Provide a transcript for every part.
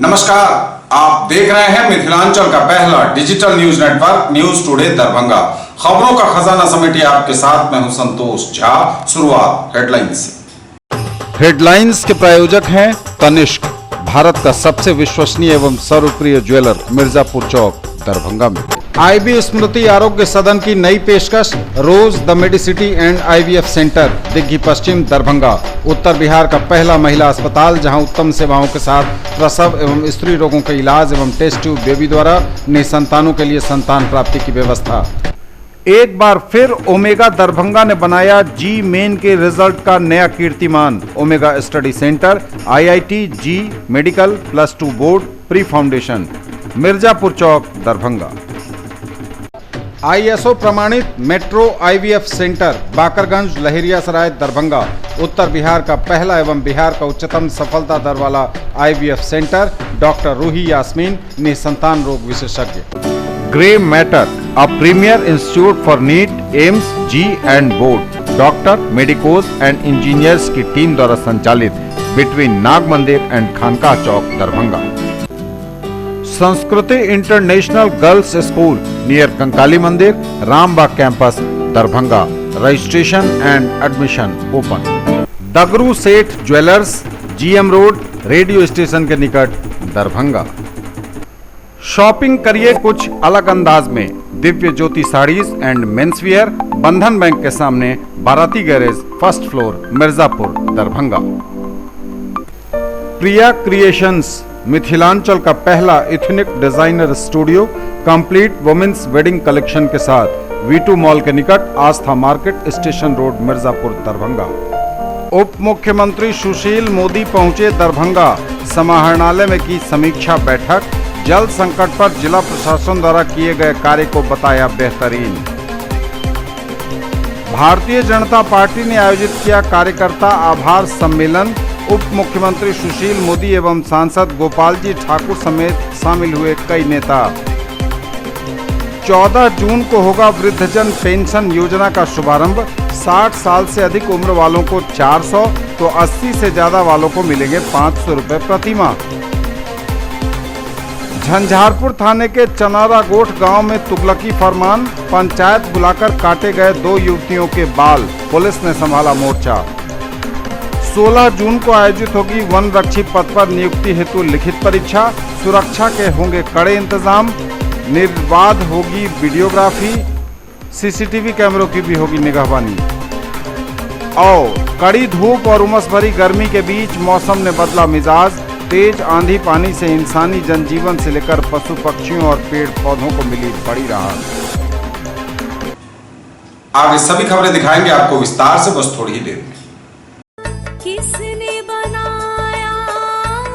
नमस्कार, आप देख रहे हैं मिथिलांचल का पहला digital news network news today Darbhanga. खबरों का खजाना समेटिए आपके साथ मैं हूं संतोष झा। शुरुआत हेडलाइंस से। हेडलाइंस के प्रायोजक हैं तनिष्क, भारत का सबसे विश्वसनीय एवं सर्वप्रिय ज्वेलर, मिर्जापुर चौक, दरभंगा में। आईबी स्मृति आरोग्य सदन की नई पेशकश, Rose the Medicity and IVF centre, Digghi Paschim, Darbhanga. उत्तर बिहार का पहला महिला अस्पताल जहां उत्तम सेवाओं के साथ प्रसव एवं स्त्री रोगों के इलाज एवं टेस्ट ट्यूब बेबी द्वारा निसंतानों के लिए संतान प्राप्ति की व्यवस्था। एक बार फिर ओमेगा दरभंगा ने बनाया जी मेन के रिजल्ट का नया कीर्तिमान। Omega study centre, IIT, JEE medical, +2 board, pre foundation, Mirzapur Chowk, Darbhanga. ISO प्रमाणित metro IVF centre, Bakarganj, Laheriasarai, Darbhanga. उत्तर बिहार का पहला एवं बिहार का उच्चतम सफलता दर वाला IVF centre, doctor Ruhi Yasmin, निसंतान रोग विशेषज्ञ। Grey matter, a premier institute for NEET, AIIMS, JEE and board, doctor, medicos and engineers की टीम द्वारा संचालित, between Nag Mandir and Khanqah Chowk, Darbhanga. Sanskriti international girls school near Kankali Mandir, Rambagh campus, Darbhanga. Registration and admission open. Dagru Seth jewellers, GM road, radio station के निकट, Darbhanga. Shopping करिए कुछ अलग अंदाज में, दिव्य ज्योति साड़ीज एंड मेंसवियर, बंधन बैंक के सामने, Barati garage, first floor, Mirzapur, Darbhanga. Priya creations, Mithilanchal का पहला ethnic designer studio, complete women's wedding collection के साथ, वी2 मॉल के निकट, Aastha market, station road, Mirzapur, Darbhanga. उप मुख्यमंत्री सुशील मोदी पहुंचे दरभंगा, समाहरणालय में की समीक्षा बैठक। जल संकट पर जिला प्रशासन द्वारा किए गए कार्य को बताया बेहतरीन। भारतीय जनता पार्टी ने आयोजित किया कार्यकर्ता आभार सम्मेलन। उप मुख्यमंत्री सुशील मोदी एवं सांसद गोपाल जी ठाकुर समेत शामिल हुए कई नेता। 14 जून को होगा वृद्धजन पेंशन योजना का शुभारंभ। 60 साल से अधिक उम्र वालों को 400 तो 80 से ज्यादा वालों को मिलेंगे 500 रुपए प्रति माह। झंझारपुर थाने के चनारा गोठ गांव में तुगलकी फरमान, पंचायत बुलाकर काटे गए 2 युवतियों के बाल, पुलिस ने संभाला मोर्चा। 16 जून को आयोजित होगी वन रक्षी पद पर नियुक्ति हेतु लिखित परीक्षा। सुरक्षा के होंगे कड़े इंतजाम, निर्बाध होगी वीडियोग्राफी, सीसीटीवी कैमरों की भी होगी निगहबानी। और कड़ी धूप और उमस भरी गर्मी के बीच मौसम ने बदला मिजाज। तेज आंधी पानी से इंसानी जनजीवन से लेकर पशु पक्षियों और पेड़ पौधों को मिली बड़ी राहत। आगे सभी खबरें दिखाएंगे आपको विस्तार से, बस थोड़ी ही देर में। किसने बनाया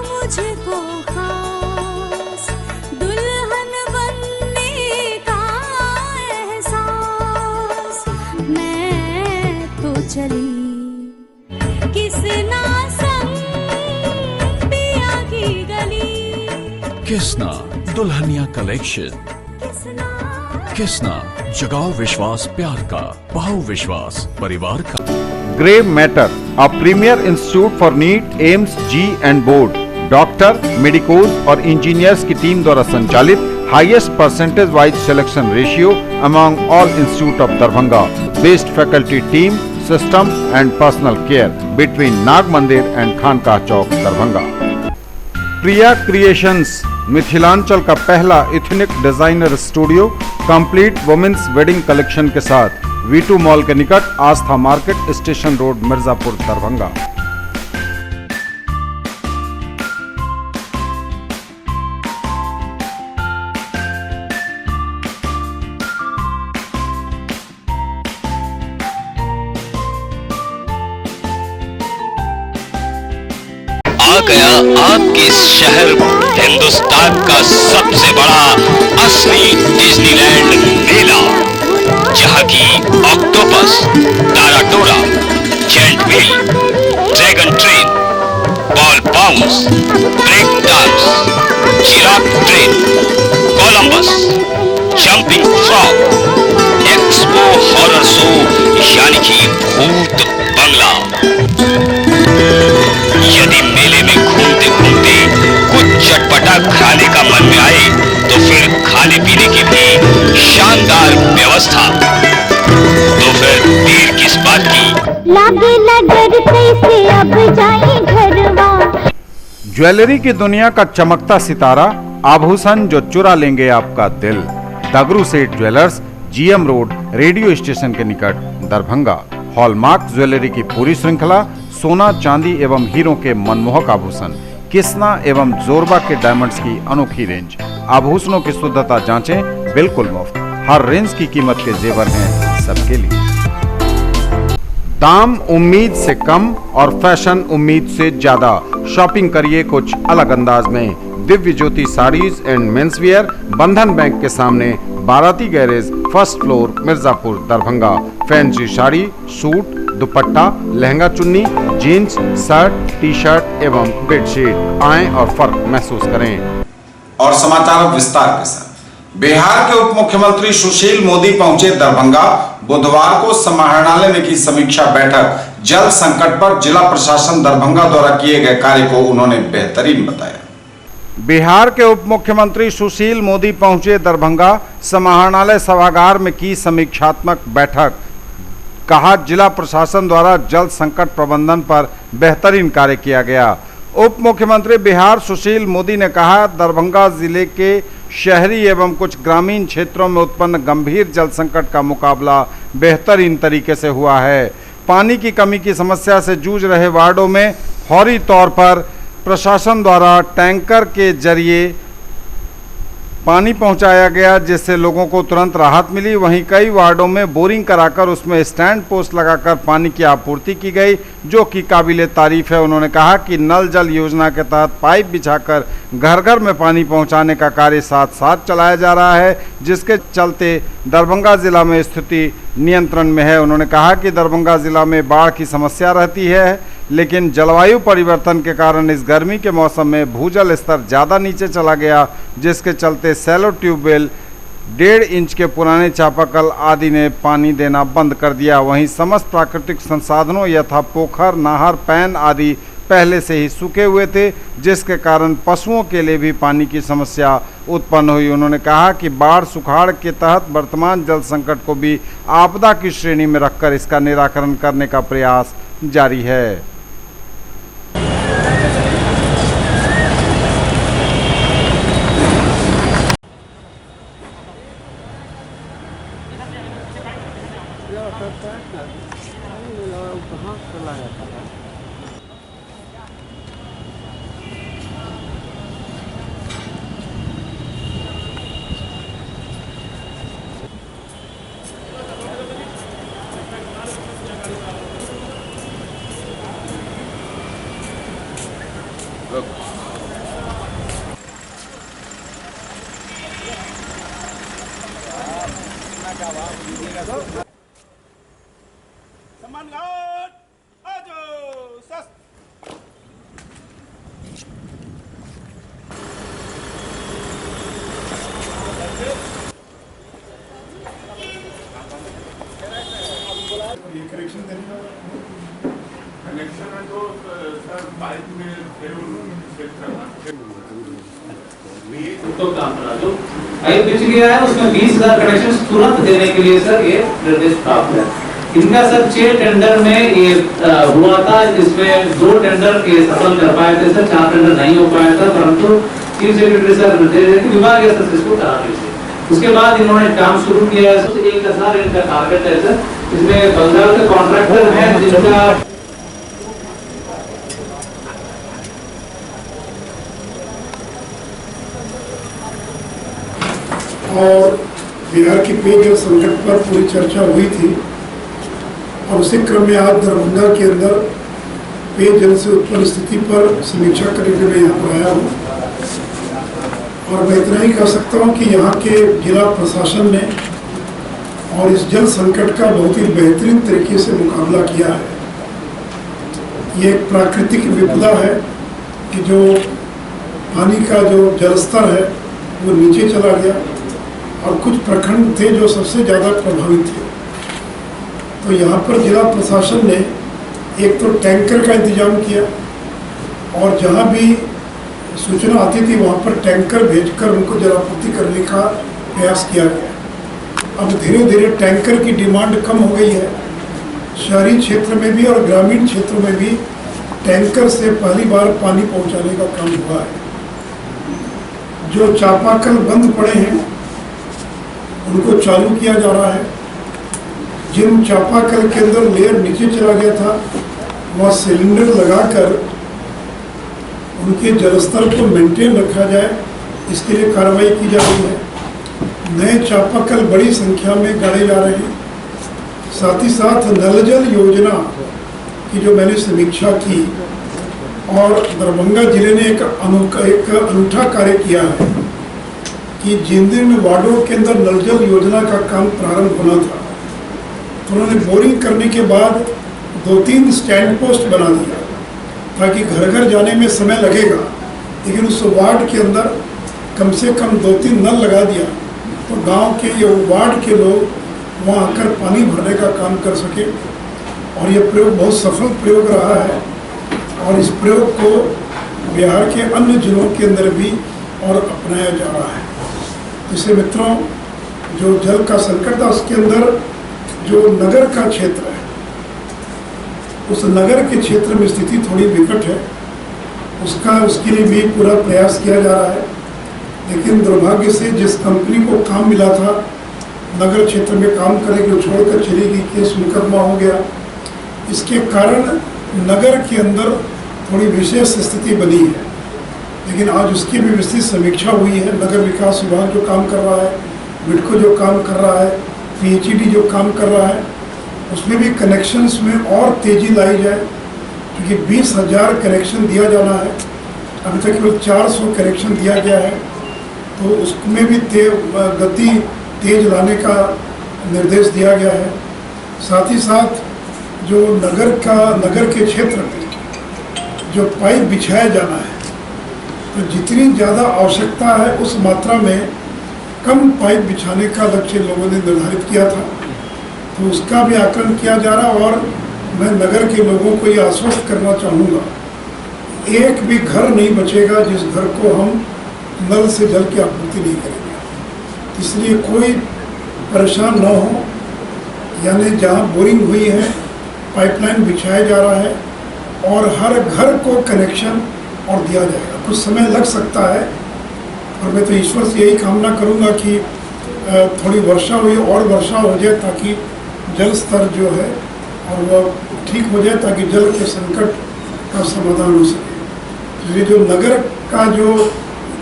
मुझको खास, दुल्हन बनने का एहसास, मैं तो चली किसना संग पिया की गली। किसना दुल्हनिया कलेक्शन, किसना जगाओ विश्वास प्यार का, पाओ विश्वास परिवार का। Grey matter, a premier institute for NEET, AIIMS, JEE and board, doctor, medicos और इंजीनियर्स की टीम द्वारा संचालित, highest percentage wise selection ratio among all institute of Darbhanga, best faculty team, system and personal care, between Nag Mandir and Khanqah Chowk, Darbhanga. Priya creations, Mithilanchal का पहला ethnic designer studio, complete women's wedding collection के साथ, वी2 mall के निकट, Aastha market, station road, Mirzapur, Darbhanga. आ गया आपके शहर हिंदुस्तान का सबसे बड़ा असली डिज्नीलैंड मेला, जहाँ की ऑक्टोपस, टाराटोरा, giant wheel, dragon train, ball bounce, break dance, giraffe train, Columbus, jumping frog, expo horror show यानी कि भूत बंगला। यदि मेले में घूमते घूमते कुछ चटपट शानदार व्यवस्था। तो फिर देर किस बात की? लागे लगड़ कैसे अब जाए घरवा। ज्वेलरी की दुनिया का चमकता सितारा, आभूषण जो चुरा लेंगे आपका दिल। दगरू Seth jewellers, GM road, radio station के निकट, दरभंगा। हॉलमार्क ज्वेलरी की पूरी श्रृंखला, सोना चांदी एवं हीरों के मनमोहक आभूषण, किस्ना एवं जोरबा के डायमंड्स की अनोखी रेंज। आभूषणों की शुद्धता जांचें, बिल्कुल मुफ्त। हर रेंज की कीमत के जेवर हैं सबके लिए। दाम उम्मीद से कम और फैशन उम्मीद से ज्यादा। शॉपिंग करिए कुछ अलग अंदाज में। दिव्य ज्योति साड़ीज एंड मेंसवियर, बंधन बैंक के सामने, Barati garage, first floor, Mirzapur, Darbhanga. Fancy sari, suit, दुपट्टा, लहंगा चुन्नी, जीन्स, शर्ट, टी शर्ट एवं बेडशीट। आएं और फर्क महसूस करें। और समाचार विस्तार के साथ। बिहार के उप मुख्यमंत्री सुशील मोदी पहुंचे दरभंगा। बुधवार को समाहरणालय में की समीक्षा बैठक। जल संकट पर जिला प्रशासन दरभंगा द्वारा किए गए कार्य को उन्होंने बेहतरीन बताया। बिहार के उप मुख्यमंत्री सुशील मोदी पहुंचे दरभंगा। समाहरणालय सभागार में की समीक्षात्मक बैठक। कहा, जिला प्रशासन द्वारा जल संकट प्रबंधन पर बेहतरीन कार्य किया गया। उप मुख्यमंत्री बिहार सुशील मोदी ने कहा, दरभंगा जिले के शहरी एवं कुछ ग्रामीण क्षेत्रों में उत्पन्न गंभीर जल संकट का मुकाबला बेहतरीन तरीके से हुआ है। पानी की कमी की समस्या से जूझ रहे वार्डों में फौरी तौर पर प्रशासन द्वारा टैंकर के जरिए पानी पहुंचाया गया, जिससे लोगों को तुरंत राहत मिली। वहीं कई वार्डों में बोरिंग कराकर उसमें स्टैंड पोस्ट लगाकर पानी की आपूर्ति की गई, जो कि काबिले तारीफ है। उन्होंने कहा कि नल जल योजना के तहत पाइप बिछाकर घर घर में पानी पहुंचाने का कार्य साथ साथ चलाया जा रहा है, जिसके चलते दरभंगा जिला में स्थिति नियंत्रण में है। उन्होंने कहा कि दरभंगा जिला में बाढ़ की समस्या रहती है, लेकिन जलवायु परिवर्तन के कारण इस गर्मी के मौसम में भूजल स्तर ज़्यादा नीचे चला गया, जिसके चलते सैलो ट्यूबवेल, 1.5 इंच के पुराने चापाकल आदि ने पानी देना बंद कर दिया। वहीं समस्त प्राकृतिक संसाधनों यथा पोखर, नहर, पैन आदि पहले से ही सूखे हुए थे, जिसके कारण पशुओं के लिए भी पानी की समस्या उत्पन्न हुई। उन्होंने कहा कि बाढ़ सुखाड़ के तहत वर्तमान जल संकट को भी आपदा की श्रेणी में रखकर इसका निराकरण करने का प्रयास जारी है। तो काम करा दो। आई पिछ गया है, उसमें 20,000 कनेक्शन तुरंत देने के लिए सर ये निर्देश प्राप्त है। इनका सर 6 टेंडर में ये हुआ था, इसमें 2 टेंडर ये सफल कर पाए थे सर, 4 टेंडर नहीं हो पाया था, परंतु चीफ सेक्रेटरी सर निर्देश देते विभाग स्तर से इसको करा दीजिए। उसके बाद इन्होंने काम शुरू किया है। 1,000 इनका टारगेट है सर। इसमें बंगाल के कॉन्ट्रैक्टर हैं जिनका और बिहार की पेयजल संकट पर पूरी चर्चा हुई थी और उसी क्रम में आज दरभंगा के अंदर पेयजल से उत्पन्न स्थिति पर समीक्षा करने के लिए यहाँ पर आया हूँ। और मैं इतना ही कह सकता हूँ कि यहाँ के जिला प्रशासन ने और इस जल संकट का बहुत ही बेहतरीन तरीके से मुकाबला किया है। ये एक प्राकृतिक विपदा है कि जो पानी का जो जलस्तर है वो नीचे चला गया और कुछ प्रखंड थे जो सबसे ज़्यादा प्रभावित थे। तो यहाँ पर जिला प्रशासन ने एक तो टैंकर का इंतजाम किया और जहाँ भी सूचना आती थी वहाँ पर टैंकर भेजकर उनको जलापूर्ति करने का प्रयास किया गया। अब धीरे धीरे टैंकर की डिमांड कम हो गई है। शहरी क्षेत्र में भी और ग्रामीण क्षेत्रों में भी टैंकर से पहली बार पानी पहुंचाने का काम हुआ है। जो चापाकल बंद पड़े हैं उनको चालू किया जा रहा है। जिन चापाकल के अंदर लेयर नीचे चला गया था वहाँ सिलेंडर लगाकर उनके जलस्तर को मेंटेन रखा जाए, इसके लिए कार्रवाई की जा रही है। नए चापाकल बड़ी संख्या में गाड़े जा रहे हैं। साथ ही साथ नल जल योजना की जो मैंने समीक्षा की और दरभंगा जिले ने एक अनूठा कार्य किया है कि जिन दिन वार्डों के अंदर नल जल योजना का काम प्रारंभ होना था तो उन्होंने बोरिंग करने के बाद 2-3 स्टैंड पोस्ट बना दिया ताकि घर घर जाने में समय लगेगा, लेकिन उस वार्ड के अंदर कम से कम 2-3 नल लगा दिया तो गांव के ये वार्ड के लोग वहाँ आकर पानी भरने का काम कर सके। और ये प्रयोग बहुत सफल प्रयोग रहा है और इस प्रयोग को बिहार के अन्य जिलों के अंदर भी और अपनाया जा रहा है। इससे मित्रों, जो जल का संकट था उसके अंदर जो नगर का क्षेत्र है, उस नगर के क्षेत्र में स्थिति थोड़ी विकट है। उसके लिए भी पूरा प्रयास किया जा रहा है, लेकिन दुर्भाग्य से जिस कंपनी को काम मिला था नगर क्षेत्र में काम करेगी वो छोड़कर चली गई, केस मुकदमा हो गया। इसके कारण नगर के अंदर थोड़ी विशेष स्थिति बनी है, लेकिन आज उसकी भी विस्तृत समीक्षा हुई है। नगर विकास विभाग जो काम कर रहा है, बिडको जो काम कर रहा है, PHED जो काम कर रहा है, उसमें भी कनेक्शंस में और तेज़ी लाई जाए, क्योंकि 20,000 कनेक्शन दिया जाना है। अभी तक केवल 400 कनेक्शन दिया गया है, तो उसमें भी गति तेज लाने का निर्देश दिया गया है। साथ ही साथ जो नगर के क्षेत्र में जो पाइप बिछाया जाना है, तो जितनी ज़्यादा आवश्यकता है उस मात्रा में कम पाइप बिछाने का लक्ष्य लोगों ने निर्धारित किया था, तो उसका भी आकलन किया जा रहा। और मैं नगर के लोगों को ये आश्वस्त करना चाहूँगा, एक भी घर नहीं बचेगा जिस घर को हम नल से जल की आपूर्ति नहीं करेंगे। इसलिए कोई परेशान न हो, यानी जहाँ बोरिंग हुई है पाइपलाइन बिछाया जा रहा है और हर घर को कनेक्शन और दिया जाएगा। कुछ समय लग सकता है और मैं तो ईश्वर से यही कामना करूँगा कि थोड़ी वर्षा हुई और वर्षा हो जाए ताकि जल स्तर जो है और वह ठीक हो जाए, ताकि जल के संकट का समाधान हो सके। ये जो नगर का जो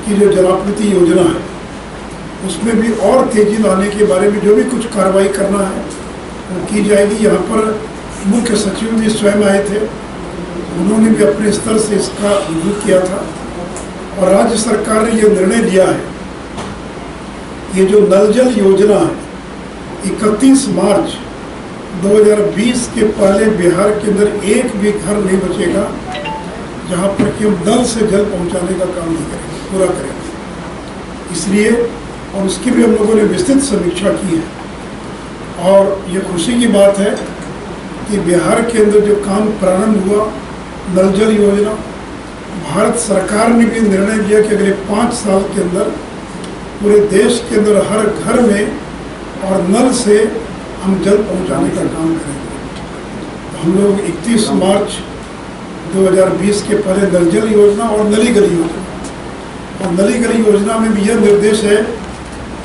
जलापूर्ति योजना है उसमें भी और तेजी लाने के बारे में जो भी कुछ कार्रवाई करना है वो की जाएगी। यहाँ पर मुख्य सचिव भी स्वयं आए थे, उन्होंने भी अपने स्तर से इसका रिव्यू किया था और राज्य सरकार ने ये निर्णय लिया है, ये जो नल जल योजना है 31 मार्च 2020 के पहले बिहार के अंदर एक भी घर नहीं बचेगा जहाँ पर कि हम नल से जल पहुँचाने का काम नहीं करेंगे, पूरा करेंगे। इसलिए और उसकी भी हम लोगों ने विस्तृत समीक्षा की है और ये खुशी की बात है कि बिहार के अंदर जो काम प्रारंभ हुआ नल जल योजना, भारत सरकार ने भी निर्णय लिया कि अगले 5 साल के अंदर पूरे देश के अंदर हर घर में और नल से हम जल पहुंचाने का काम करेंगे। तो हम लोग 31 मार्च 2020 के पहले नल जल योजना और नली गली योजना, और नली गली योजना में भी यह निर्देश है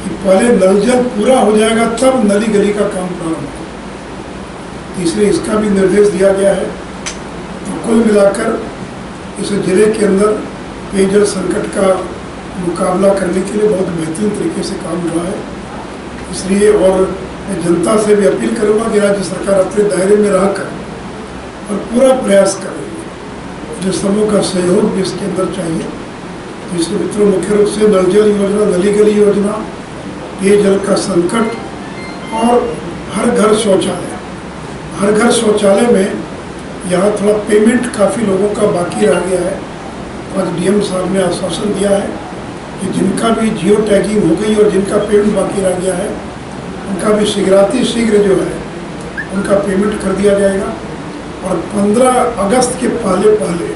कि पहले नल जल पूरा हो जाएगा तब नली गली का काम प्रारंभ होगा। इसलिए इसका भी निर्देश दिया गया है। तो कुल मिलाकर इस जिले के अंदर पेयजल संकट का मुकाबला करने के लिए बहुत बेहतरीन तरीके से काम हुआ है। इसलिए और मैं जनता से भी अपील करूँगा कि राज्य सरकार अपने दायरे में रहकर और पूरा प्रयास कर रही है, जो सबों का सहयोग भी इसके अंदर चाहिए। जिसके मित्रों मुख्य रूप से नल जल योजना, नली गली योजना, पेयजल का संकट और हर घर शौचालय। हर घर शौचालय में यहाँ थोड़ा पेमेंट काफ़ी लोगों का बाकी रह गया है। आज DM साहब ने आश्वासन दिया है कि जिनका भी जियो टैगिंग हो गई और जिनका पेमेंट बाकी रह गया है उनका भी शीघ्र जो है उनका पेमेंट कर दिया जाएगा और 15 अगस्त के पहले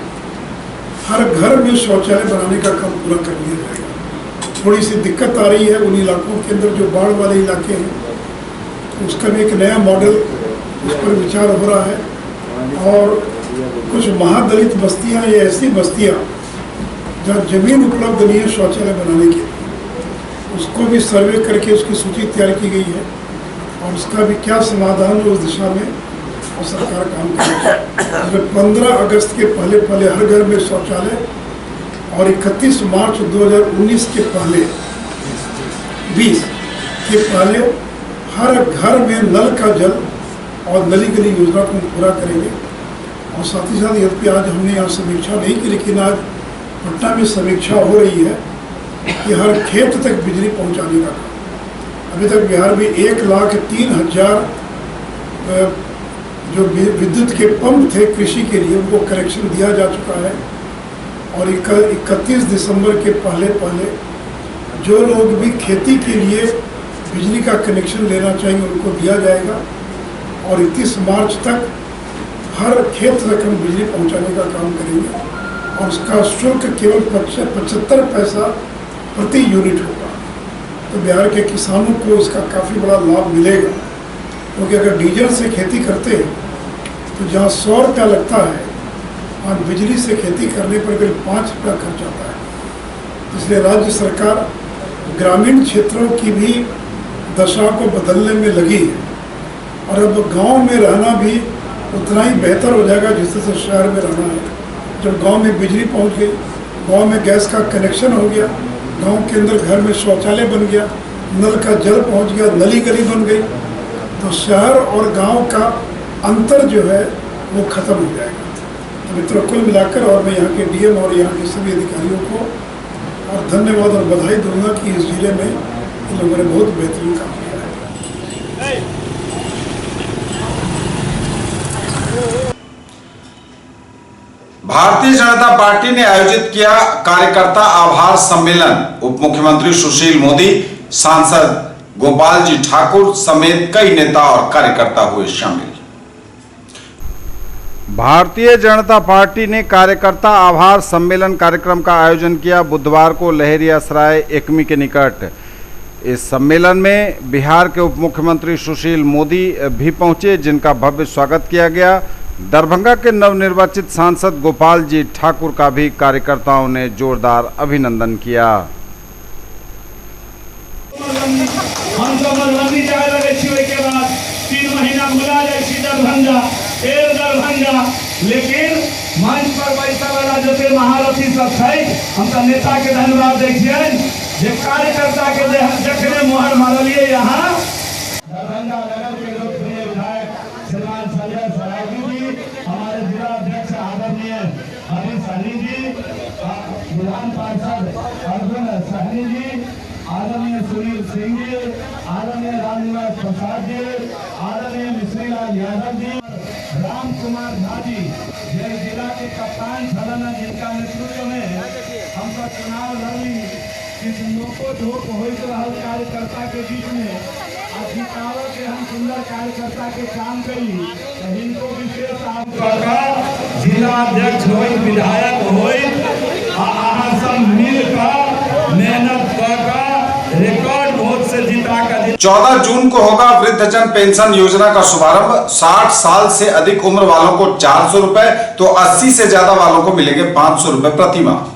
हर घर में शौचालय बनाने का काम पूरा कर लिया जाएगा। थोड़ी सी दिक्कत आ रही है उन इलाकों के अंदर जो बाढ़ वाले इलाके हैं, तो उसका भी एक नया मॉडल उस पर विचार हो रहा है। और कुछ महादलित बस्तियां या ऐसी बस्तियां जहाँ जमीन उपलब्ध नहीं है शौचालय बनाने के, उसको भी सर्वे करके उसकी सूची तैयार की गई है और उसका भी क्या समाधान है उस दिशा में और सरकार काम करेगी। 15 अगस्त के पहले हर घर में शौचालय और 31 मार्च 2019 के पहले 20 के पहले हर घर में नल का जल और नली गली योजना को पूरा करेंगे। और साथ ही साथ यद्यपि आज हमने यहाँ समीक्षा नहीं की, लेकिन आज पटना में समीक्षा हो रही है कि हर खेत तक बिजली पहुँचाने का काम। अभी तक बिहार में 1,03,000 जो विद्युत के पंप थे कृषि के लिए उनको कनेक्शन दिया जा चुका है। और 31 दिसंबर के पहले जो लोग भी खेती के लिए बिजली का कनेक्शन लेना चाहेंगे उनको दिया जाएगा। और 31 मार्च तक हर खेत तक हम बिजली पहुंचाने का काम करेंगे और उसका शुल्क केवल 75 पैसा प्रति यूनिट होगा। तो बिहार के किसानों को इसका काफ़ी बड़ा लाभ मिलेगा, क्योंकि अगर डीजल से खेती करते हैं तो जहाँ 100 रुपया लगता है वहाँ बिजली से खेती करने पर करीब 5 रुपया खर्च आता है। इसलिए राज्य सरकार ग्रामीण क्षेत्रों की भी दशा को बदलने में लगी है और अब गांव में रहना भी उतना ही बेहतर हो जाएगा जिस तरह से शहर में रहना है। जब गांव में बिजली पहुंच गई, गांव में गैस का कनेक्शन हो गया, गांव के अंदर घर में शौचालय बन गया, नल का जल पहुंच गया, नली गली बन गई, तो शहर और गांव का अंतर जो है वो खत्म हो जाएगा। तो मित्रों, कुल मिलाकर और मैं यहाँ के डीएम और यहाँ के सभी अधिकारियों को और धन्यवाद और बधाई दूंगा कि इस जिले में इन लोगों ने बहुत बेहतरीन काम किया है। भारतीय जनता पार्टी ने आयोजित किया कार्यकर्ता आभार सम्मेलन। उप मुख्यमंत्री सुशील मोदी, सांसद गोपाल जी ठाकुर समेत कई नेता और कार्यकर्ता हुए शामिल। भारतीय जनता पार्टी ने कार्यकर्ता आभार सम्मेलन कार्यक्रम का आयोजन किया बुधवार को लहरियासराय एकमी के निकट। इस सम्मेलन में बिहार के उप मुख्यमंत्री सुशील मोदी भी पहुंचे, जिनका भव्य स्वागत किया गया। दरभंगा के नवनिर्वाचित सांसद गोपाल जी ठाकुर का भी कार्यकर्ताओं ने जोरदार अभिनंदन किया। हम सब मधुबनी जाए लगे छी, ओहि के बाद 3 महीना बुला जाए छी दरभंगा, फेर दरभंगा, लेकिन मंच पर बैठा वाला जते महारथी सब छै, हम सब नेता के धन्यवाद दै छियनि जे कार्यकर्ता के जखने मोहर मारलिए। यहाँ दरभंगा नगर के लोकप्रिय विधायक श्रीमान संजय सरावगी जी, हमारे जिला अध्यक्ष आदरणीय हरीश सहनी जी, विधान पार्षद अर्जुन सहनी जी, आदरणीय सुनील सिंह जी, आदरणीय रामनिवास प्रसाद जी, आदरणीय मिश्रीलाल यादव जी, राम कुमार झा जी, जिला के कप्तान छलन, जिनका नेतृत्व में हम सब चुनाव लड़ी, नोको झोंक होइत रहल कार्यकर्ता के बीच में अधिकारों के हम सुंदर कार्यकर्ता के काम करी, इनको विशेष जिला अध्यक्ष हो, विधायक हो, सब मिलकर मेहनत कर रिकॉर्ड वोट से जिता कर 14 जून को होगा वृद्धजन पेंशन योजना का शुभारंभ। 60 साल से अधिक उम्र वालों को 400 रुपए तो 80 से ज्यादा वालों को मिलेंगे 500 रुपए प्रति माह।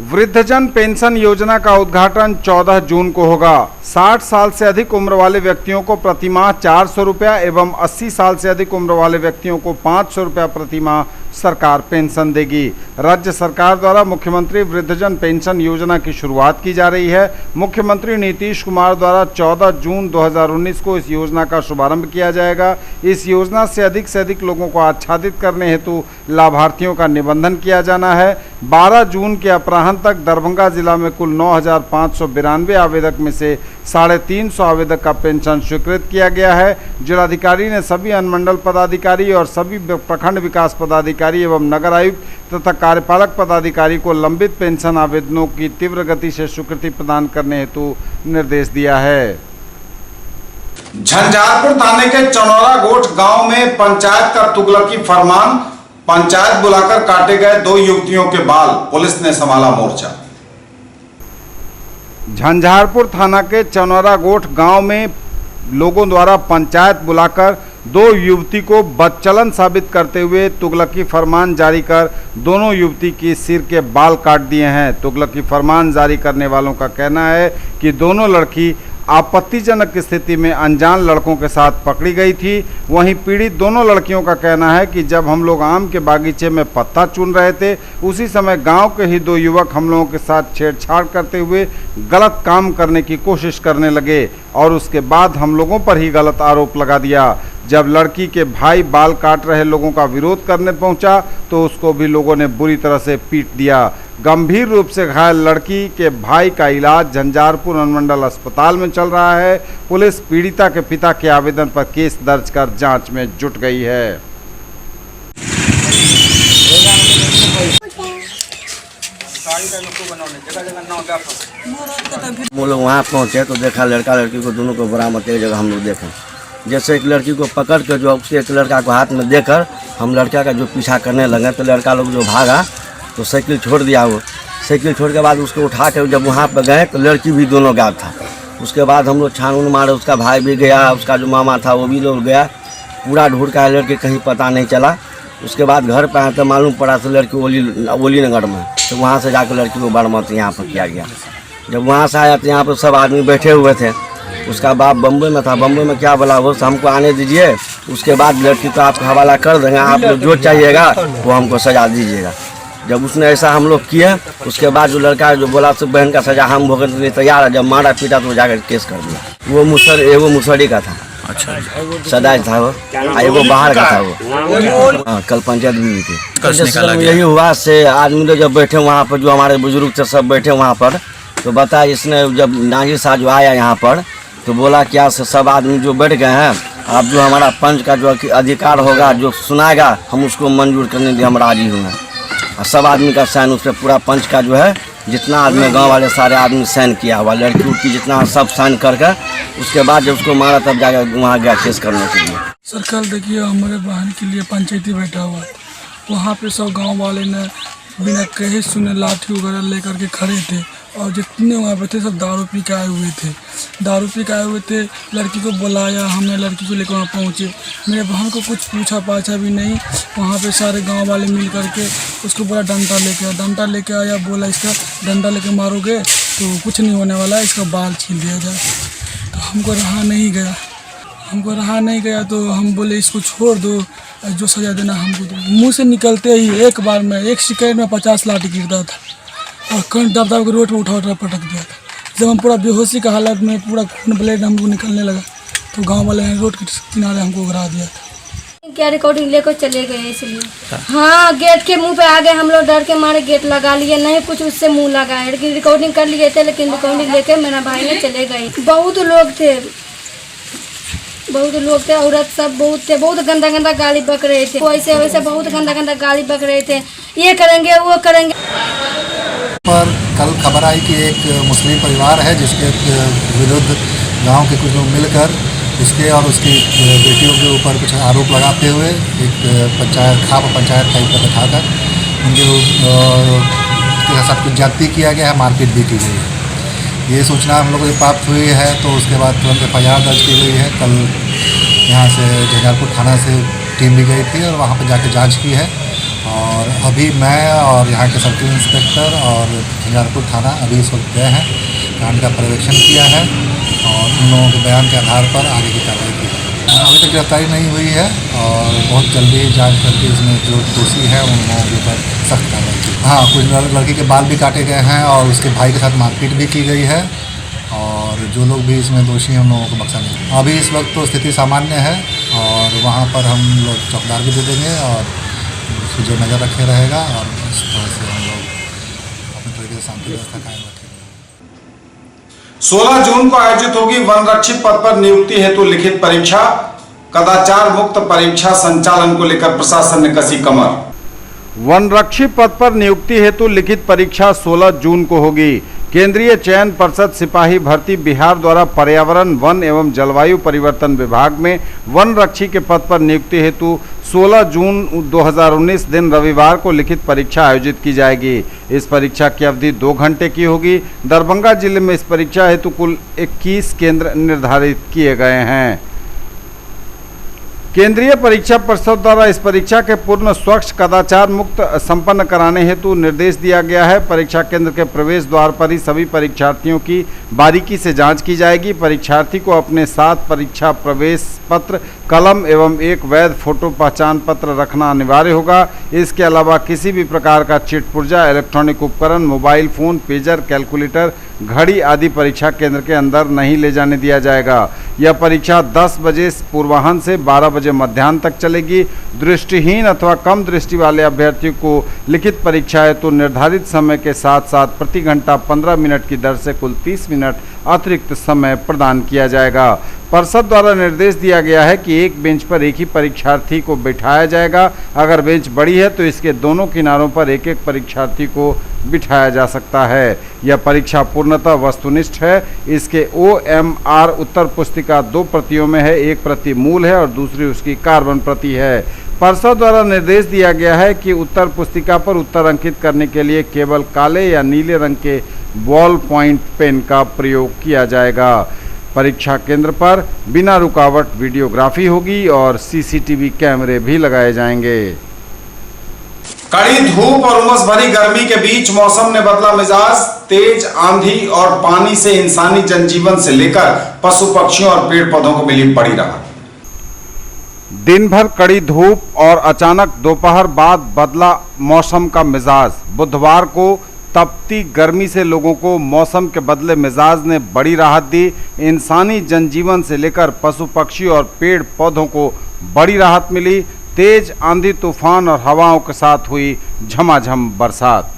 वृद्धजन पेंशन योजना का उद्घाटन 14 जून को होगा। 60 साल से अधिक उम्र वाले व्यक्तियों को प्रति माह 400 रुपया एवं 80 साल से अधिक उम्र वाले व्यक्तियों को 500 रुपया प्रति माह सरकार पेंशन देगी। राज्य सरकार द्वारा मुख्यमंत्री वृद्धजन पेंशन योजना की शुरुआत की जा रही है। मुख्यमंत्री नीतीश कुमार द्वारा 14 जून 2019 को इस योजना का शुभारंभ किया जाएगा। इस योजना से अधिक लोगों को आच्छादित करने हेतु लाभार्थियों का निबंधन किया जाना है। 12 जून के अपराह्न तक दरभंगा जिला में कुल 9,592 आवेदक में से 350 आवेदक का पेंशन स्वीकृत किया गया है। जिलाधिकारी ने सभी अनुमंडल पदाधिकारी और सभी प्रखंड विकास पदाधिकारी एवं नगर आयुक्त तथा कार्यपालक पदाधिकारी को लंबित पेंशन आवेदनों की तीव्र गति से स्वीकृति प्रदान करने हेतु निर्देश दिया है। झंझारपुर थाने के चनौरा गोठ गांव में पंचायत का तुगलकी फरमान, पंचायत बुलाकर काटे गए 2 युवतियों के बाल, पुलिस ने संभाला मोर्चा। झंझारपुर थाना के चनौरा गोठ गांव में लोगों द्वारा पंचायत बुलाकर 2 युवती को बदचलन साबित करते हुए तुगलकी फरमान जारी कर दोनों युवती की सिर के बाल काट दिए हैं। तुगलकी फरमान जारी करने वालों का कहना है कि दोनों लड़की आपत्तिजनक स्थिति में अनजान लड़कों के साथ पकड़ी गई थी। वहीं पीड़ित दोनों लड़कियों का कहना है कि जब हम लोग आम के बागीचे में पत्ता चुन रहे थे, उसी समय गांव के ही 2 युवक हम लोगों के साथ छेड़छाड़ करते हुए गलत काम करने की कोशिश करने लगे और उसके बाद हम लोगों पर ही गलत आरोप लगा दिया। जब लड़की के भाई बाल काट रहे लोगों का विरोध करने पहुंचा तो उसको भी लोगों ने बुरी तरह से पीट दिया। गंभीर रूप से घायल लड़की के भाई का इलाज झंझारपुर अनुमंडल अस्पताल में चल रहा है। पुलिस पीड़िता के पिता के आवेदन पर केस दर्ज कर जांच में जुट गई है। हम लोग वहाँ पहुँचे तो देखा लड़का लड़की को दोनों को बरामद एक जगह हम लोग देखें। जैसे एक लड़की को पकड़ कर जो उसके एक लड़का को हाथ में देकर हम लड़का का जो पीछा करने लगे तो लड़का लोग जो भागा तो साइकिल छोड़ दिया। वो साइकिल छोड़ के बाद उसको उठा कर जब वहाँ पर गए तो लड़की भी दोनों गायब था। उसके बाद हम लोग छानून मारे, उसका भाई भी गया, उसका जो मामा था वो भी लोग गया, पूरा ढूंढ का लड़की कहीं पता नहीं चला। उसके बाद घर पर आए तो मालूम पड़ा तो लड़की ओली नगर में, तो वहाँ से जाकर लड़की को बरामद यहाँ पर किया गया। जब वहाँ से आया तो यहाँ पर सब आदमी बैठे हुए थे। उसका बाप बम्बई में था, बम्बई में क्या बोला वो हमको आने दीजिए, उसके बाद लड़की को आपको हवाला कर देंगे, आप लोग जो चाहिएगा वो हमको सजा दीजिएगा। जब उसने ऐसा हम लोग किए उसके बाद जो लड़का जो बोला तो बहन का सजा हम भोगने के लिए तैयार है। जब मारा पीटा तो जाकर केस कर दिया। वो मुसहरी का था। अच्छा, सदाई था वो, वो बाहर का था वो। हाँ, कल पंचायत भी थी। यही हुआ से आदमी लोग जब बैठे वहाँ पर, जो हमारे बुजुर्ग थे सब बैठे वहाँ पर, तो बताया इसने जब नाजिर साहब जो आया यहाँ पर तो बोला क्या सब आदमी जो बैठ गए हैं, आप जो हमारा पंच का जो अधिकार होगा जो सुनाएगा हम उसको मंजूर करने के लिए हम राजी हुए। और सब आदमी का साइन उस पर पूरा पंच का जो है जितना आदमी गांव वाले सारे आदमी साइन किया हुआ, लड़की उड़की जितना सब साइन करके उसके बाद जब उसको मारा तब जाकर वहाँ गया केस करने के लिए। सर कल देखिए हमारे बहन के लिए पंचायती बैठा हुआ है, वहाँ पे सब गांव वाले ने बिना कहे सुने लाठी वगैरह लेकर के खड़े थे और जितने वहाँ पे थे सब दारू पी के आए हुए थे। लड़की को बुलाया हमने, लड़की को लेकर वहाँ पहुँचे। मेरे बहन को कुछ पूछा पाछा भी नहीं। वहाँ पे सारे गांव वाले मिल करके उसको बोला डंडा लेके आया, बोला इसका डंडा लेके मारोगे तो कुछ नहीं होने वाला है, इसका बाल छील दिया जाए। तो हमको रहा नहीं गया तो हम बोले इसको छोड़ दो, जो सजा देना हमको दो। मुँह से निकलते ही एक बार में 1 सेकंड में 50 लाठी गिरता था और कण दब के रोड पर उठा पटक दिया था। जब हम पूरा बेहोशी का हालत में पूरा खून ब्लड हमको निकलने लगा तो गांव वाले ने रोड के किनारे हमको गिरा दिया था। क्या रिकॉर्डिंग लेकर चले गए इसलिए? हाँ, गेट के मुंह पे आ गए हम लोग, डर के मारे गेट लगा लिए, नहीं कुछ उससे मुंह लगाए, लेकिन रिकॉर्डिंग कर लिए थे, लेकिन रिकॉर्डिंग लेके मेरा भाई ने चले गए। बहुत लोग थे, औरत सब बहुत थे, बहुत गंदा गाली बक रहे थे, वैसे बहुत गंदा गाली बक रहे थे, ये करेंगे वो करेंगे। पर कल खबर आई कि एक मुस्लिम परिवार है जिसके विरुद्ध गांव के कुछ लोग मिलकर उसके और उसकी बेटियों के ऊपर कुछ आरोप लगाते हुए एक पंचायत टाइप का बैठाकर उनके साथ कुछ ज्यादती किया गया है, मारपीट भी की गई है। ये सूचना हम लोगों को प्राप्त हुई है तो उसके बाद तुरंत FIR दर्ज की गई है। कल यहाँ से झंझारपुर थाना से टीम भी गई थी और वहाँ पर जाके जांच की है और अभी मैं और यहाँ के सर्किल इंस्पेक्टर और झंझारपुर थाना अभी इस वक्त गए हैं, कांड का पर्यवेक्षण किया है और उन लोगों के बयान के आधार पर आगे की कार्रवाई की है। अभी तक गिरफ्तारी नहीं हुई है और बहुत जल्दी जांच करके इसमें जो दोषी है उन लोगों के ऊपर सख्त कार्रवाई की। हाँ, कुछ लड़की के बाल भी काटे गए हैं और उसके भाई के साथ मारपीट भी की गई है और जो लोग भी इसमें दोषी हैं उन लोगों को बख्शा नहीं। अभी इस वक्त तो स्थिति सामान्य है और वहाँ पर हम लोग चौकीदार भी दे देंगे और जो नज़र रखे रहेगा और इस तरह से हम लोग अपने तरीके से शांति व्यवस्था कायम रखेंगे। 16 जून को आयोजित होगी वन रक्षित पद पर नियुक्ति हेतु लिखित परीक्षा। कदाचार मुक्त परीक्षा संचालन को लेकर प्रशासन ने कसी कमर। वन रक्षी पद पर नियुक्ति हेतु लिखित परीक्षा 16 जून को होगी। केंद्रीय चयन पर्षद सिपाही भर्ती बिहार द्वारा पर्यावरण, वन एवं जलवायु परिवर्तन विभाग में वन रक्षी के पद पर नियुक्ति हेतु 16 जून 2019 दिन रविवार को लिखित परीक्षा आयोजित की जाएगी। इस परीक्षा की अवधि 2 घंटे की होगी। दरभंगा जिले में इस परीक्षा हेतु कुल 21 केंद्र निर्धारित किए गए हैं। केंद्रीय परीक्षा परिषद द्वारा इस परीक्षा के पूर्ण स्वच्छ कदाचार मुक्त संपन्न कराने हेतु निर्देश दिया गया है। परीक्षा केंद्र के प्रवेश द्वार पर ही सभी परीक्षार्थियों की बारीकी से जांच की जाएगी। परीक्षार्थी को अपने साथ परीक्षा प्रवेश पत्र, कलम एवं एक वैध फोटो पहचान पत्र रखना अनिवार्य होगा। इसके अलावा किसी भी प्रकार का चिट पुर्जा, इलेक्ट्रॉनिक उपकरण, मोबाइल फोन, पेजर, कैलकुलेटर, घड़ी आदि परीक्षा केंद्र के अंदर नहीं ले जाने दिया जाएगा। यह परीक्षा 10 बजे पूर्वाह्न से 12 बजे मध्याह्न तक चलेगी। दृष्टिहीन अथवा कम दृष्टि वाले अभ्यर्थियों को लिखित परीक्षा है तो निर्धारित समय के साथ साथ प्रति घंटा 15 मिनट की दर से कुल 30 मिनट अतिरिक्त समय प्रदान किया जाएगा। परिषद द्वारा निर्देश दिया गया है कि एक बेंच पर एक ही परीक्षार्थी को बैठाया जाएगा। अगर बेंच बड़ी है तो इसके दोनों किनारों पर एक एक परीक्षार्थी को बिठाया जा सकता है। यह परीक्षा पूर्णतः वस्तुनिष्ठ है। इसके OMR उत्तर पुस्तिका 2 प्रतियों में है, एक प्रति मूल है और दूसरी उसकी कार्बन प्रति है। परिषद द्वारा निर्देश दिया गया है कि उत्तर पुस्तिका पर उत्तर अंकित करने के लिए केवल काले या नीले रंग के बॉल पॉइंट पेन का प्रयोग किया जाएगा। परीक्षा केंद्र पर बिना रुकावट वीडियोग्राफी होगी और CCTV कैमरे भी लगाए जाएंगे। कड़ी धूप और उमस भरी गर्मी के बीच मौसम ने बदला मिजाज। तेज आंधी और पानी से इंसानी जनजीवन से लेकर पशु पक्षियों और पेड़ पौधों को मिली बड़ी राहत। दिन भर कड़ी धूप और अचानक दोपहर बाद बदला मौसम का मिजाज। बुधवार को तपती गर्मी से लोगों को मौसम के बदले मिजाज ने बड़ी राहत दी। इंसानी जनजीवन से लेकर पशु पक्षी और पेड़ पौधों को बड़ी राहत मिली। तेज आंधी, तूफान और हवाओं के साथ हुई झमाझम बरसात।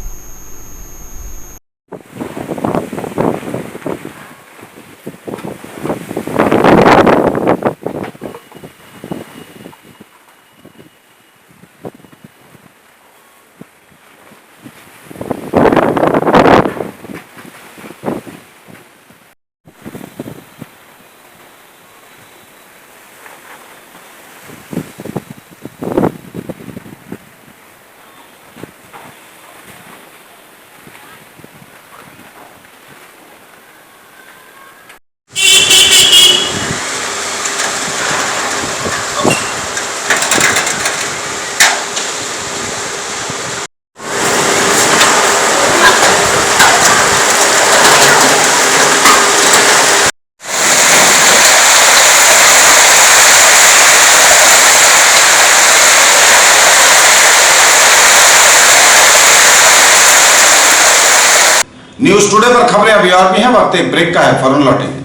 न्यूज टुडे पर खबरें अभी और भी हैं, वक्त एक ब्रेक का है, फौरन लौटेंगे।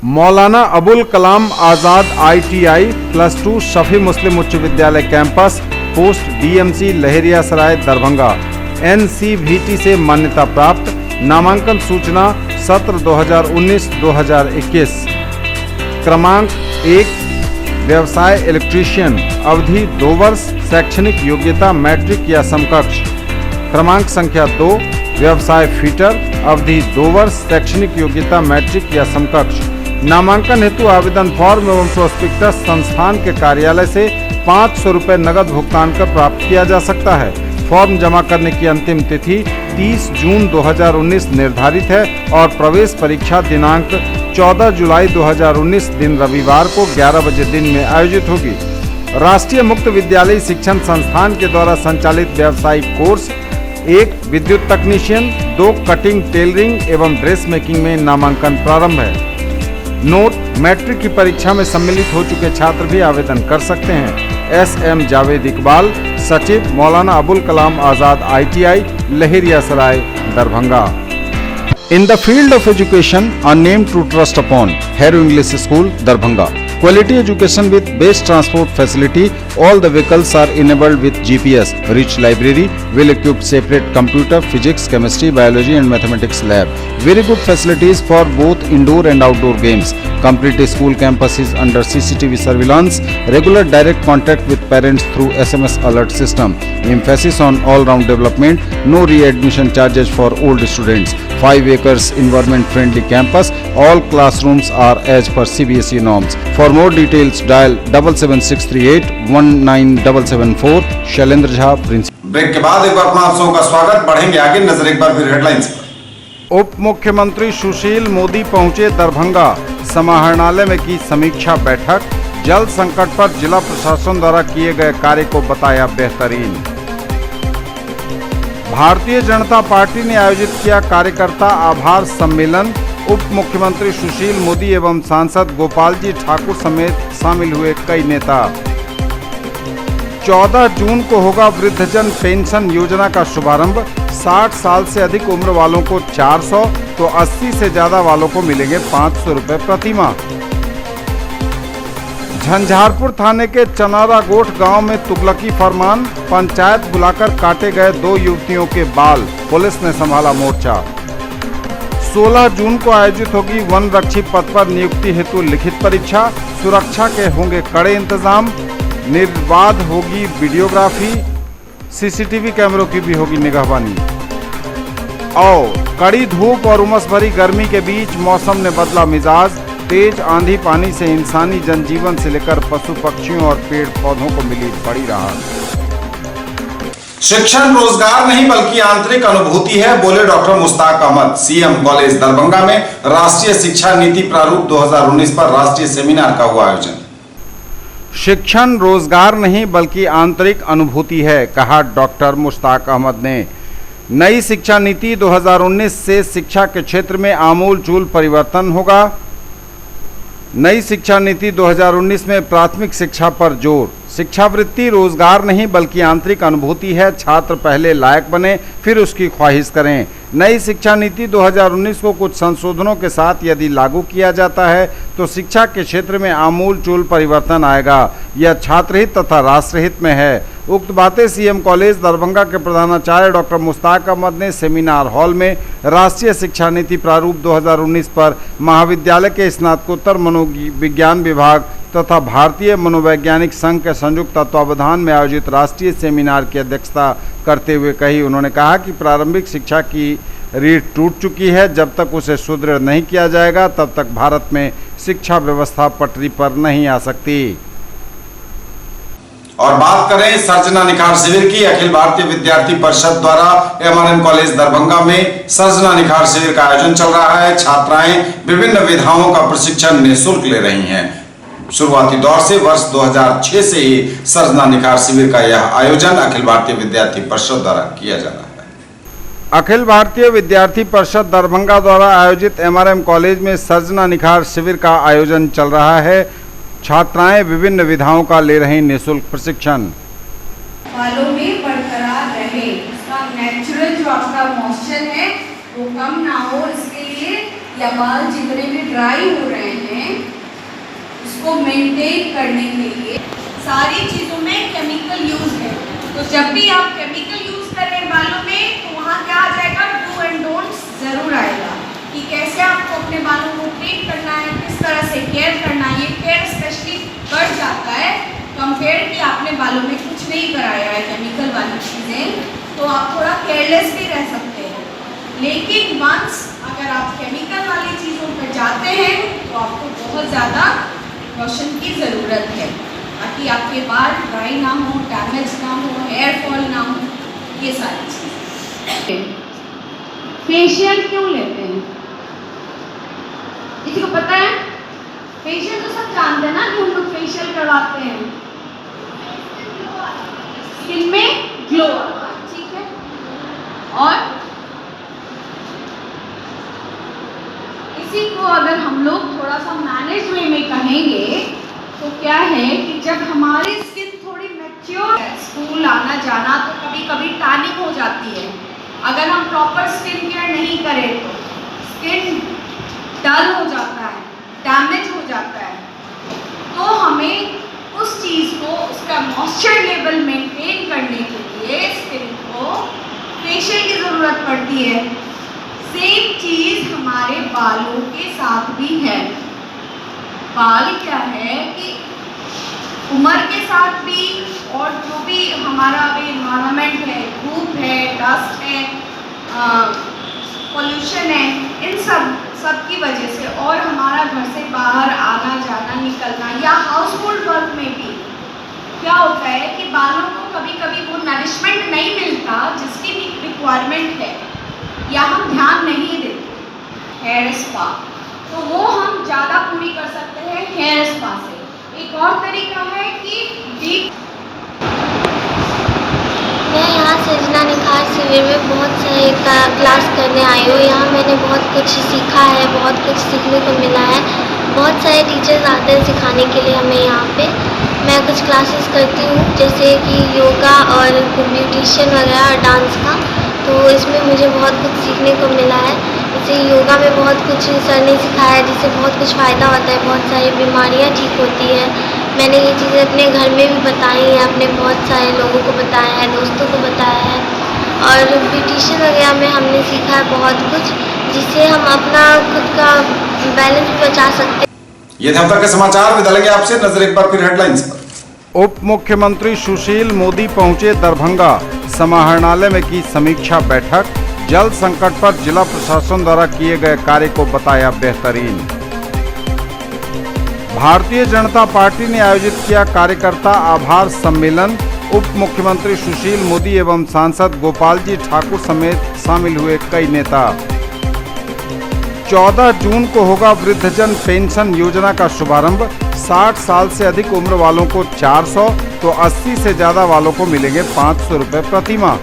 मौलाना अबुल कलाम आजाद ITI +2 शफी मुस्लिम उच्च विद्यालय campus, post DMC Laheriasarai Darbhanga, NCVT से मान्यता प्राप्त। नामांकन सूचना सत्र 2019-2021। क्रमांक 1 व्यवसाय इलेक्ट्रीशियन, अवधि 2 वर्ष, शैक्षणिक योग्यता मैट्रिक या समकक्ष। क्रमांक संख्या 2 व्यवसाय फिटर, अवधि 2 वर्ष, शैक्षणिक योग्यता मैट्रिक या समकक्ष। नामांकन हेतु आवेदन फॉर्म एवं प्रोस्पेक्टस संस्थान के कार्यालय से 500 रुपये नगद भुगतान कर प्राप्त किया जा सकता है। फॉर्म जमा करने की अंतिम तिथि 30 जून 2019 निर्धारित है और प्रवेश परीक्षा दिनांक 14 जुलाई 2019 दिन रविवार को 11 बजे दिन में आयोजित होगी। राष्ट्रीय मुक्त विद्यालय शिक्षण संस्थान के द्वारा संचालित व्यावसायिक कोर्स 1 विद्युत तकनीशियन, 2 कटिंग, टेलरिंग एवं ड्रेस मेकिंग में नामांकन प्रारंभ है। नोट: मैट्रिक की परीक्षा में सम्मिलित हो चुके छात्र भी आवेदन कर सकते हैं। SM जावेद इकबाल, सचिव, Maulana Abul Kalam Azad ITI Laheriasarai Darbhanga. In the field of education, a name to trust upon, Harrow English School, Darbhanga. Quality education with best transport facility. All the vehicles are enabled with GPS. Rich library, well-equipped separate computer, physics, chemistry, biology and mathematics lab. Very good facilities for both indoor and outdoor games. Complete school campus is under CCTV surveillance. Regular direct contact with parents through SMS alert system. Emphasis on all-round development. No re-admission charges for old students. 5 acres environment friendly campus. All classrooms are as per CBSE norms. For more details dial 77638 19774. Shailendra Jha, principal. Break के बाद एक बार पुनः आप सबों का स्वागत। बढ़ेंगे आगे, नजर एक बार फिर हेडलाइंस पर। उप मुख्यमंत्री सुशील मोदी पहुंचे दरभंगा। समाहरणालय में की समीक्षा बैठक। जल संकट पर जिला प्रशासन द्वारा किए गए कार्य को बताया बेहतरीन। भारतीय जनता पार्टी ने आयोजित किया कार्यकर्ता आभार सम्मेलन। उप मुख्यमंत्री सुशील मोदी एवं सांसद गोपाल जी ठाकुर समेत शामिल हुए कई नेता। 14 जून को होगा वृद्धजन पेंशन योजना का शुभारंभ। 60 साल से अधिक उम्र वालों को 400 तो 80 से ज्यादा वालों को मिलेंगे 500 रुपए प्रति माह। झंझारपुर थाने के चनारा गोठ गांव में तुगलकी फरमान। पंचायत बुलाकर काटे गए 2 युवतियों के बाल। पुलिस ने संभाला मोर्चा। 16 जून को आयोजित होगी वन रक्षी पद पर नियुक्ति हेतु लिखित परीक्षा। सुरक्षा के होंगे कड़े इंतजाम। निर्बाध होगी वीडियोग्राफी। सीसीटीवी कैमरों की भी होगी निगहबानी। और कड़ी धूप और उमस भरी गर्मी के बीच मौसम ने बदला मिजाज। तेज आंधी पानी से इंसानी जनजीवन से लेकर पशु पक्षियों और पेड़ पौधों को मिली बड़ी राहत। शिक्षण रोजगार नहीं बल्कि आंतरिक अनुभूति है, बोले doctor Mushtaq Ahmed. CM college Darbhanga में राष्ट्रीय शिक्षा नीति प्रारूप 2019 पर राष्ट्रीय सेमिनार का हुआ आयोजन। शिक्षण रोजगार नहीं बल्कि आंतरिक अनुभूति है, कहा डॉक्टर मुश्ताक अहमद ने। नई शिक्षा नीति 2019 से शिक्षा के क्षेत्र में आमूल-चूल परिवर्तन होगा। नई शिक्षा नीति 2019 में प्राथमिक शिक्षा पर जोर। शिक्षावृत्ति रोजगार नहीं बल्कि आंतरिक अनुभूति है। छात्र पहले लायक बने फिर उसकी ख्वाहिश करें। नई शिक्षा नीति 2019 को कुछ संशोधनों के साथ यदि लागू किया जाता है तो शिक्षा के क्षेत्र में आमूल-चूल परिवर्तन आएगा। यह छात्रहित तथा राष्ट्रहित में है। उक्त बातें सीएम कॉलेज दरभंगा के प्रधानाचार्य डॉक्टर मुश्ताक अहमद ने सेमिनार हॉल में राष्ट्रीय शिक्षा नीति प्रारूप 2019 पर महाविद्यालय के स्नातकोत्तर मनोविज्ञान विभाग तथा भारतीय मनोवैज्ञानिक संघ के संयुक्त तत्वावधान में आयोजित राष्ट्रीय सेमिनार की अध्यक्षता करते हुए कही। उन्होंने कहा कि प्रारंभिक शिक्षा की रीढ़ टूट चुकी है। जब तक उसे सुदृढ़ नहीं किया जाएगा तब तक भारत में शिक्षा व्यवस्था पटरी पर नहीं आ सकती। और बात करें सर्जना निखार शिविर की। अखिल भारतीय विद्यार्थी परिषद द्वारा एमआरएम कॉलेज दरभंगा में सर्जना निखार शिविर का आयोजन चल रहा है। छात्राएं विभिन्न विधाओं का प्रशिक्षण निःशुल्क ले रही हैं। शुरुआती दौर से वर्ष 2006 से ही सर्जना निखार शिविर का यह आयोजन अखिल भारतीय विद्यार्थी परिषद द्वारा किया जा रहा है। अखिल भारतीय विद्यार्थी परिषद दरभंगा द्वारा आयोजित एमआरएम कॉलेज में सर्जना निखार शिविर का आयोजन चल रहा है। छात्राएं विभिन्न विधाओं का ले रही निःशुल्क प्रशिक्षण। बालों में बरकरार रहे, उसका नेचुरल जो आपका मॉइस्चर है वो कम ना हो, इसके लिए या बाल जितने भी ड्राई हो रहे हैं उसको मेंटेन करने के लिए सारी चीज़ों में केमिकल यूज है। तो जब भी आप केमिकल यूज कर रहे हैं बालों में तो वहाँ क्या आ जाएगा, डू एंड डोंट्स जरूर आएगा कि कैसे आपको अपने बालों को ट्रीट करना है, किस तरह से केयर करना है। ये केयर स्पेशली बढ़ जाता है कंपेयर कि आपने बालों में कुछ नहीं कराया है केमिकल वाली चीज़ें, तो आप थोड़ा केयरलेस भी रह सकते हैं। लेकिन वंस अगर आप केमिकल वाली चीज़ों पर जाते हैं तो आपको बहुत ज़्यादा प्रिकॉशन की ज़रूरत है ताकि आपके बाल ड्राई ना हो, डैमेज ना हो, हेयर फॉल ना हो, ये सारी चीज़ें। फेशियल क्यों लेते हैं? किसी को पता है? फेशियल तो सब जानते हैं ना कि हम लोग फेशियल करवाते हैं, स्किन में ग्लो आता है, ठीक है। और इसी को अगर हम लोग थोड़ा सा मैनेज वे में कहेंगे तो क्या है कि जब हमारी स्किन थोड़ी मैच्योर है, स्कूल आना जाना तो कभी कभी टैनिंग हो जाती है। अगर हम प्रॉपर स्किन केयर नहीं करें तो स्किन डल हो जाता है, डैमेज हो जाता है। तो हमें उस चीज़ को, उसका मॉइस्चर लेवल मेंटेन करने के लिए स्किन को फेशियल की ज़रूरत पड़ती है। सेम चीज़ हमारे बालों के साथ भी है। बाल क्या है कि उम्र के साथ भी और जो भी हमारा अभी इन्वायरमेंट है, धूप है, डस्ट है, पोल्यूशन है, इन सब की वजह से, और हमारा घर से बाहर आना जाना निकलना या हाउस होल्ड वर्क में भी क्या होता है कि बालों को कभी कभी वो नरिशमेंट नहीं मिलता जिसकी भी रिक्वायरमेंट है, या हम ध्यान नहीं देते। हेयर स्पा तो वो हम ज़्यादा पूरी कर सकते हैं हेयर स्पा से। एक और तरीका है कि डीप, मैं यहाँ सजना निखार शिविर में बहुत सारे क्लास करने आई हूँ। यहाँ मैंने बहुत कुछ सीखा है, बहुत कुछ सीखने को मिला है। बहुत सारे टीचर्स आते हैं सिखाने के लिए हमें यहाँ पे। मैं कुछ क्लासेस करती हूँ जैसे कि योगा और ब्यूटिशियन वगैरह और डांस का, तो इसमें मुझे बहुत कुछ सीखने को मिला है। जैसे योगा में बहुत कुछ सर ने सिखाया है जिससे बहुत कुछ फ़ायदा होता है, बहुत सारी बीमारियाँ ठीक होती है। मैंने ये चीज़ें अपने घर में भी बताई हैं, अपने बहुत सारे लोगों को बताया है, दोस्तों को बताया है। और ब्यूटिशियन वगैरह में हमने सीखा है बहुत कुछ जिससे हम अपना खुद का बैलेंस भी बचा सकते हैं। ये थे अब तक के समाचार। विदा लेंगे आपसे, नजर एक बार फिर हेडलाइंस पर। उप मुख्यमंत्री सुशील मोदी पहुंचे दरभंगा, समाहरणालय में की समीक्षा बैठक। जल संकट पर जिला प्रशासन द्वारा किए गए कार्य को बताया बेहतरीन। भारतीय जनता पार्टी ने आयोजित किया कार्यकर्ता आभार सम्मेलन। उप मुख्यमंत्री सुशील मोदी एवं सांसद गोपाल जी ठाकुर समेत शामिल हुए कई नेता। 14 जून को होगा वृद्धजन पेंशन योजना का शुभारंभ। 60 साल से अधिक उम्र वालों को 400 तो 80 से ज्यादा वालों को मिलेंगे 500 रुपए प्रति माह।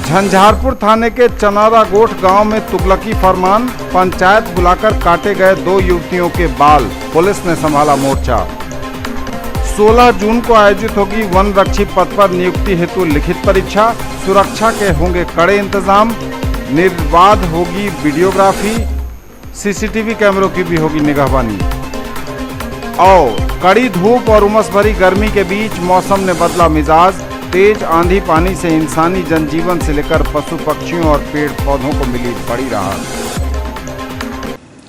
झंझारपुर थाने के चनारा गोठ गांव में तुगलकी फरमान, पंचायत बुलाकर काटे गए 2 युवतियों के बाल, पुलिस ने संभाला मोर्चा। 16 जून को आयोजित होगी वन रक्षी पद पर नियुक्ति हेतु लिखित परीक्षा। सुरक्षा के होंगे कड़े इंतजाम, निर्बाध होगी वीडियोग्राफी, सीसीटीवी कैमरों की भी होगी निगहबानी। और कड़ी धूप और उमस भरी गर्मी के बीच मौसम ने बदला मिजाज। तेज आंधी पानी से इंसानी जनजीवन से लेकर पशु पक्षियों और पेड़ पौधों को मिली बड़ी राहत।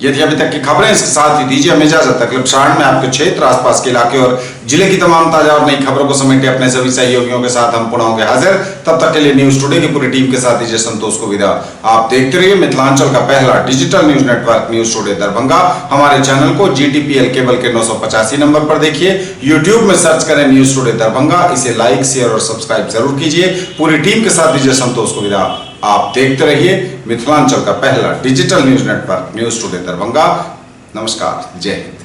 ये थी अभी तक की खबरें। इसके साथ ही दीजिए हमें इजाजत। अगले प्रसारण में आपके क्षेत्र, आसपास के इलाके और जिले की तमाम ताजा और नई खबरों को समेटे अपने सभी सहयोगियों के साथ हम पुनः होंगे हाजिर। तब तक के लिए न्यूज टुडे की पूरी टीम के साथ दीजिए संतोष को विदा। आप देखते रहिए मिथिलांचल का पहला digital news network news today Darbhanga. हमारे चैनल को GTPL केबल के 985 नंबर पर देखिए। यूट्यूब में सर्च करें न्यूज टुडे दरभंगा। इसे लाइक, शेयर और सब्सक्राइब जरूर कीजिए। पूरी टीम के साथ दीजिए संतोष को विदा। आप देखते रहिए मिथिलांचल का पहला digital news network news today Darbhanga. नमस्कार, जय हिंद।